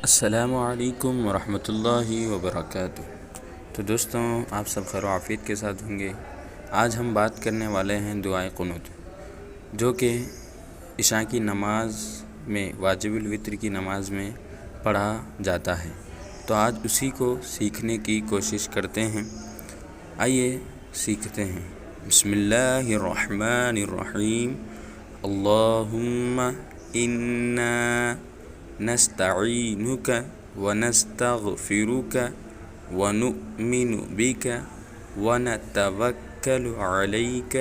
السلام علیکم ورحمۃ اللہ وبرکاتہ۔ تو دوستوں، آپ سب خیر و عافیت کے ساتھ ہوں گے۔ آج ہم بات کرنے والے ہیں دعائے قنوت، جو کہ عشاء کی نماز میں واجب الوتر کی نماز میں پڑھا جاتا ہے۔ تو آج اسی کو سیکھنے کی کوشش کرتے ہیں۔ آئیے سیکھتے ہیں۔ بسم اللہ الرحمن الرحیم۔ اللہم انا نستعینک ونستغفرک ونؤمن بک ونتوکل علیک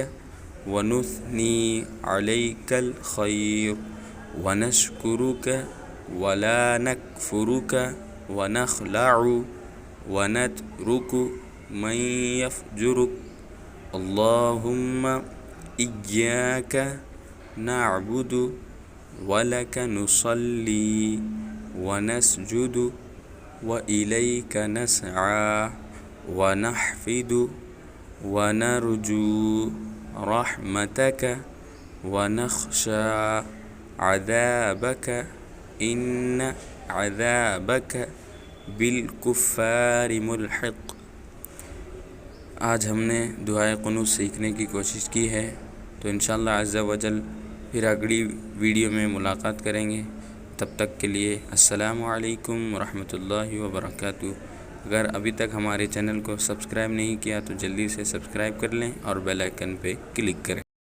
ونثنی علیک الخیر ونشکرک ولا نکفرک ونخلع ونترک من یفجرک۔ اللہم ایاک نعبد ولک نصلی ونسجد وإلیک نسعی ونحفد ونرجو رحمتک ونخشى عذابک ان عذابک بالکفار ملحق۔ آج ہم نے دعائے قنوت سیکھنے کی کوشش کی ہے، تو انشاءاللہ عز و جل پھر اگلی ویڈیو میں ملاقات کریں گے۔ تب تک کے لیے السلام علیکم ورحمۃ اللہ وبرکاتہ۔ اگر ابھی تک ہمارے چینل کو سبسکرائب نہیں کیا تو جلدی سے سبسکرائب کر لیں اور بیل آئیکن پہ کلک کریں۔